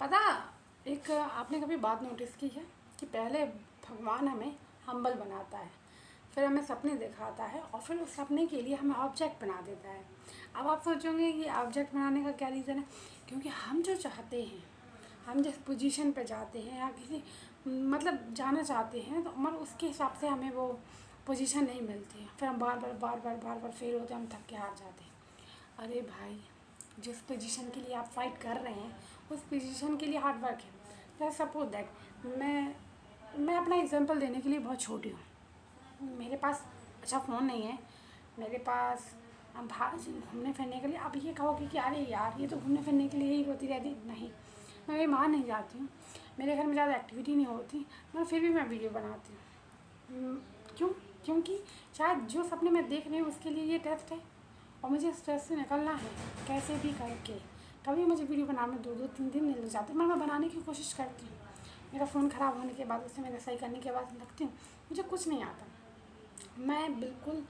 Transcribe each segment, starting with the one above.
पता, एक आपने कभी बात नोटिस की है कि पहले भगवान हमें हम्बल बनाता है, फिर हमें सपने दिखाता है और फिर उस सपने के लिए हमें ऑब्जेक्ट बना देता है। अब आप सोचोगे कि ऑब्जेक्ट बनाने का क्या रीज़न है? क्योंकि हम जो चाहते हैं, हम जिस पोजीशन पे जाते हैं या किसी मतलब जाना चाहते हैं, तो मगर उसके हिसाब से हमें वो पोजीशन नहीं मिलती है। फिर हम बार बार फेल होते हैं, हम थक के हार जाते हैं। अरे भाई, जिस पोजीशन के लिए आप फाइट कर रहे हैं उस पोजीशन के लिए हार्ड वर्क है। जैसे सपोज दैट मैं अपना एग्जांपल देने के लिए बहुत छोटी हूँ। मेरे पास अच्छा फ़ोन नहीं है, मेरे पास बाहर घूमने फिरने के लिए। अब ये कहोगे कि अरे यार, ये तो घूमने फिरने के लिए ही होती रहती। नहीं, मैं कहीं बाहर नहीं जाती हूँ, मेरे घर में ज़्यादा एक्टिविटी नहीं होती, मगर फिर भी मैं वीडियो बनाती हूँ। क्यों? क्योंकि शायद जो सपने मैं देख रही हूँ उसके लिए ये टेस्ट है और मुझे इस स्ट्रेस से निकलना है कैसे भी करके। कभी मुझे वीडियो बनाने में 2-2 3 दिन नहीं लग जाते, मगर मैं बनाने की कोशिश करती हूँ। मेरा फ़ोन ख़राब होने के बाद, उसे मैंने सही करने के बाद लगती हूँ मुझे कुछ नहीं आता। मैं बिल्कुल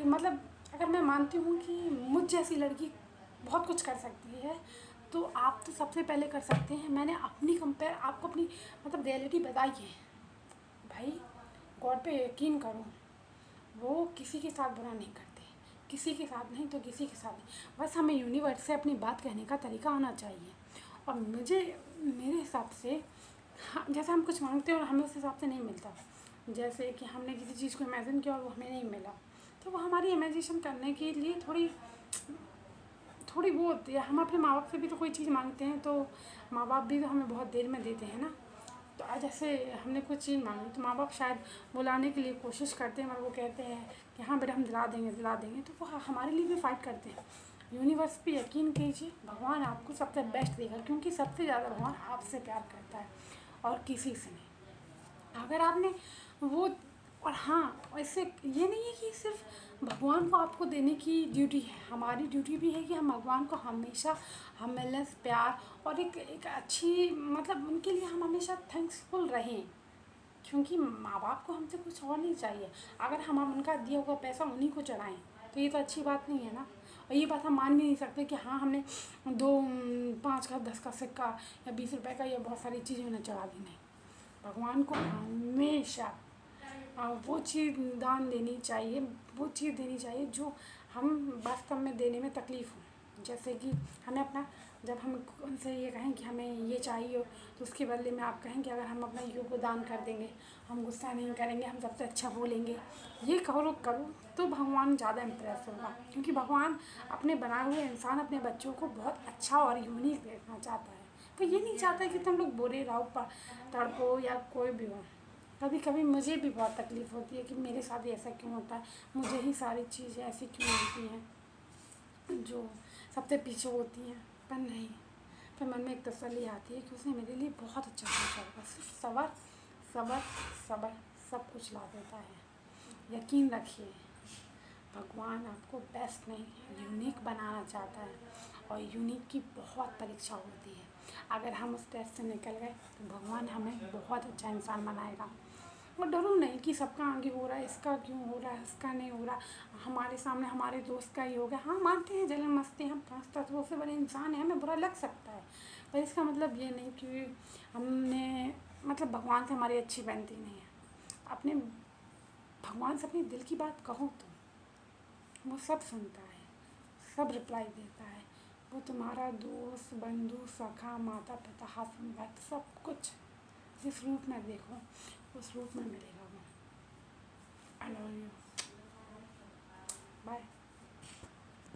मतलब अगर मैं मानती हूँ कि मुझ जैसी लड़की बहुत कुछ कर सकती है, तो आप तो सबसे पहले कर सकते हैं। मैंने अपनी कंपेयर आपको अपनी मतलब रियलिटी बताई है। भाई, गॉड पे यकीन करो, वो किसी के साथ बुरा नहीं करते, किसी के साथ नहीं तो किसी के साथ नहीं। बस हमें यूनिवर्स से अपनी बात कहने का तरीका आना चाहिए। और मेरे हिसाब से जैसे हम कुछ मांगते हैं और हमें उस हिसाब से नहीं मिलता, जैसे कि हमने किसी चीज़ को इमेजिन किया और वो हमें नहीं मिला, तो वो हमारी इमेजिनेशन करने के लिए थोड़ी थोड़ी वो होती है। हम अपने माँ बाप से भी तो कोई चीज़ मांगते हैं, तो माँ बाप भी तो हमें बहुत देर में देते हैं ना। तो आज जैसे हमने कुछ चीज़ मांगी तो माँ बाप शायद बुलाने के लिए कोशिश करते हैं, मगर वो कहते हैं कि हाँ बेटा हम दिला देंगे, तो वो हमारे लिए भी फ़ाइट करते हैं। यूनिवर्स पे यकीन कीजिए, भगवान आपको सबसे बेस्ट देगा, क्योंकि सबसे ज़्यादा भगवान आपसे प्यार करता है और किसी से नहीं। अगर आपने वो और हाँ, वैसे ये नहीं है कि सिर्फ भगवान को आपको देने की ड्यूटी है, हमारी ड्यूटी भी है कि हम भगवान को हमेशा हमें प्यार और एक अच्छी मतलब उनके लिए हम हमेशा थैंक्सफुल रहें। क्योंकि माँ बाप को हमसे कुछ और नहीं चाहिए। अगर हम उनका दिया हुआ पैसा उन्हीं को चढ़ाएं तो ये तो अच्छी बात नहीं है ना। और ये बात हम मान भी नहीं सकते कि हाँ हमने 2 5 का 10 का सिक्का या 20 रुपए का या बहुत सारी चीज़ें उन्हें चढ़ा दी। नहीं, भगवान को हमेशा वो चीज़ दान देनी चाहिए, वो चीज़ देनी चाहिए जो हम वास्तव में देने में तकलीफ़ हो। जैसे कि हमें अपना, जब हम उनसे ये कहें कि हमें ये चाहिए, तो उसके बदले में आप कहें कि अगर हम अपना ईगो दान कर देंगे, हम गुस्सा नहीं करेंगे, हम सबसे अच्छा बोलेंगे, ये करो तो भगवान ज़्यादा इम्प्रेस होगा। क्योंकि भगवान अपने बनाए हुए इंसान, अपने बच्चों को बहुत अच्छा और यूनिक देखना चाहता है। तो ये नहीं चाहता है कि तुम लोग बुरे रहो, तड़पो या कोई भी हो। कभी कभी मुझे भी बहुत तकलीफ़ होती है कि मेरे साथ ही ऐसा क्यों होता है, मुझे ही सारी चीज़ें ऐसी क्यों मिलती हैं जो सबसे पीछे होती हैं। पर नहीं, फिर मन में एक तसल्ली आती है कि उसने मेरे लिए बहुत अच्छा सोचा होगा। सिर्फ सबर सबर सबर सब कुछ ला देता है। यकीन रखिए, भगवान आपको बेस्ट नहीं, यूनिक बनाना चाहता है और यूनिक की बहुत परीक्षा होती है। अगर हम उस टेस्ट से निकल गए तो भगवान हमें बहुत अच्छा इंसान बनाएगा। और डरो नहीं कि सबका आगे हो रहा है, इसका क्यों हो रहा है, इसका नहीं हो रहा, हमारे सामने हमारे दोस्त का ही हो गया। हाँ, मानते हैं जलन मस्ती, हम 5 तत्वों से बड़े इंसान हैं, हमें बुरा लग सकता है, पर इसका मतलब ये नहीं कि हमने मतलब भगवान से हमारी अच्छी बनती नहीं है। अपने भगवान से अपने दिल की बात कहो तो वो सब सुनता है, सब रिप्लाई देता है। वो तुम्हारा दोस्त, बंधु, सखा, माता पिता, हस्बैंड, भक्त, सब कुछ जिस रूप में देखो उस रूप में मिलेगा वो। I love you.